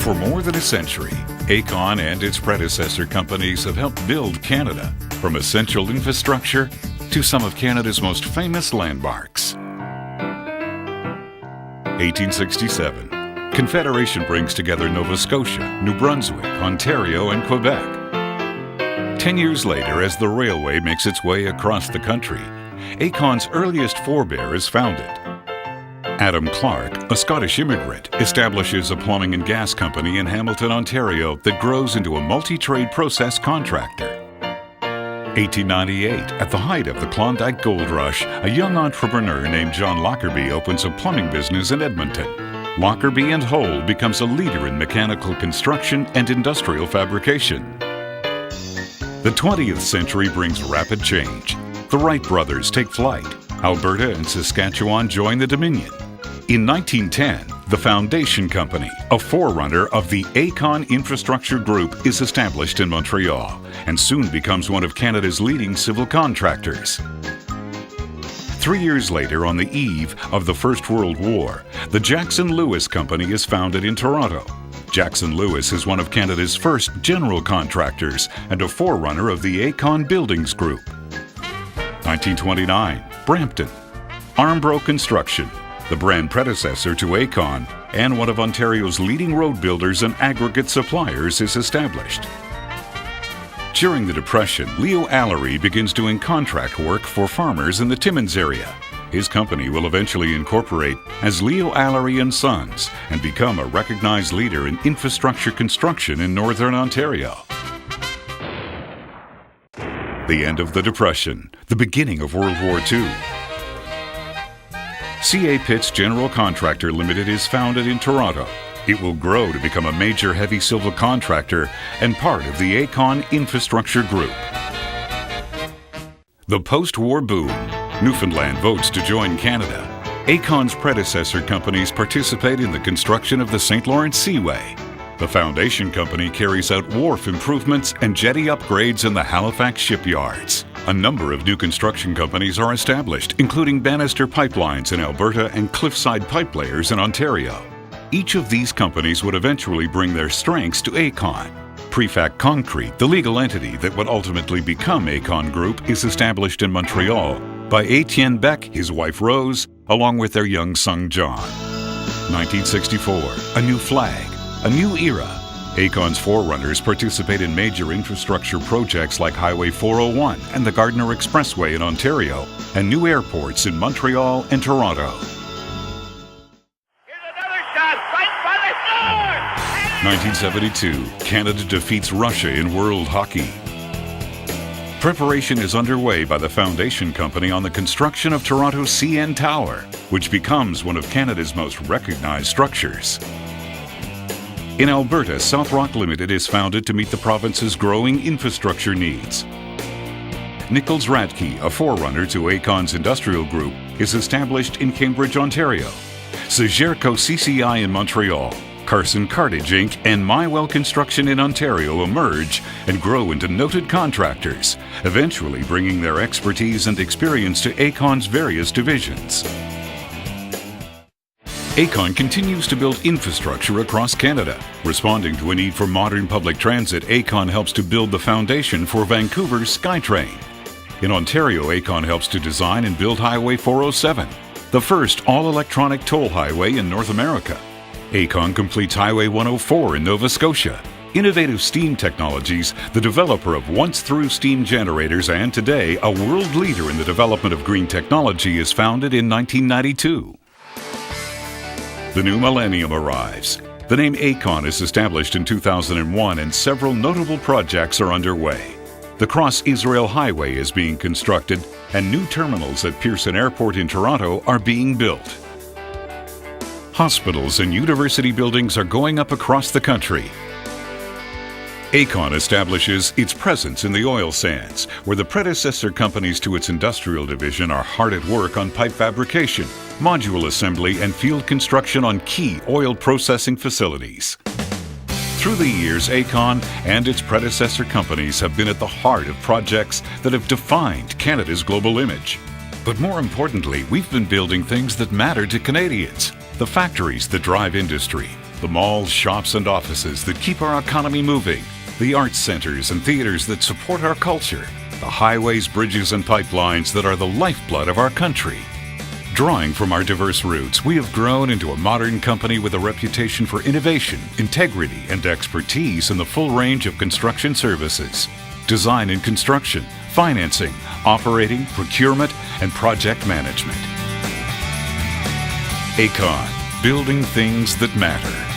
For more than a century, Aecon and its predecessor companies have helped build Canada, from essential infrastructure to some of Canada's most famous landmarks. 1867. Confederation brings together Nova Scotia, New Brunswick, Ontario, and Quebec. 10 years later, as the railway makes its way across the country, Aecon's earliest forebear is founded. Adam Clark, a Scottish immigrant, establishes a plumbing and gas company in Hamilton, Ontario that grows into a multi-trade process contractor. 1898, at the height of the Klondike Gold Rush, a young entrepreneur named John Lockerbie opens a plumbing business in Edmonton. Lockerbie and Holt becomes a leader in mechanical construction and industrial fabrication. The 20th century brings rapid change. The Wright brothers take flight. Alberta and Saskatchewan join the Dominion. In 1910, the Foundation Company, a forerunner of the Aecon Infrastructure Group, is established in Montreal and soon becomes one of Canada's leading civil contractors. 3 years later, on the eve of the First World War, the Jackson Lewis Company is founded in Toronto. Jackson Lewis is one of Canada's first general contractors and a forerunner of the Aecon Buildings Group. 1929, Brampton. Armbro Construction, the brand predecessor to Aecon and one of Ontario's leading road builders and aggregate suppliers, is established. During the Depression, Leo Allery begins doing contract work for farmers in the Timmins area. His company will eventually incorporate as Leo Allery & Sons and become a recognized leader in infrastructure construction in Northern Ontario. The end of the Depression, the beginning of World War II. C.A. Pitts General Contractor Limited is founded in Toronto. It will grow to become a major heavy civil contractor and part of the Aecon Infrastructure Group. The post-war boom. Newfoundland votes to join Canada. Aecon's predecessor companies participate in the construction of the St. Lawrence Seaway. The Foundation Company carries out wharf improvements and jetty upgrades in the Halifax shipyards. A number of new construction companies are established, including Bannister Pipelines in Alberta and Cliffside Pipelayers in Ontario. Each of these companies would eventually bring their strengths to Aecon. Prefac Concrete, the legal entity that would ultimately become Aecon Group, is established in Montreal by Etienne Beck, his wife Rose, along with their young son John. 1964, a new flag, a new era. Aecon's forerunners participate in major infrastructure projects like Highway 401 and the Gardiner Expressway in Ontario, and new airports in Montreal and Toronto. 1972, Canada defeats Russia in World Hockey. Preparation is underway by the Foundation Company on the construction of Toronto's CN Tower, which becomes one of Canada's most recognized structures. In Alberta, South Rock Limited is founded to meet the province's growing infrastructure needs. Nichols Radke, a forerunner to Aecon's industrial group, is established in Cambridge, Ontario. Sagerco CCI in Montreal, Carson Cartage Inc. and Mywell Construction in Ontario emerge and grow into noted contractors, eventually bringing their expertise and experience to Aecon's various divisions. Aecon continues to build infrastructure across Canada. Responding to a need for modern public transit, Aecon helps to build the foundation for Vancouver's SkyTrain. In Ontario, Aecon helps to design and build Highway 407, the first all-electronic toll highway in North America. Aecon completes Highway 104 in Nova Scotia. Innovative steam technologies, the developer of once-through steam generators and today a world leader in the development of green technology, is founded in 1992. The new millennium arrives. The name Aecon is established in 2001 and several notable projects are underway. The Cross-Israel Highway is being constructed and new terminals at Pearson Airport in Toronto are being built. Hospitals and university buildings are going up across the country. Aecon establishes its presence in the oil sands, where the predecessor companies to its industrial division are hard at work on pipe fabrication, module assembly, and field construction on key oil processing facilities. Through the years, Aecon and its predecessor companies have been at the heart of projects that have defined Canada's global image. But more importantly, we've been building things that matter to Canadians, the factories that drive industry, The malls, shops, and offices that keep our economy moving. The arts centers and theaters that support our culture. The highways, bridges, and pipelines that are the lifeblood of our country. Drawing from our diverse roots, we have grown into a modern company with a reputation for innovation, integrity, and expertise in the full range of construction services. Design and construction, financing, operating, procurement, and project management. Aecon, building things that matter.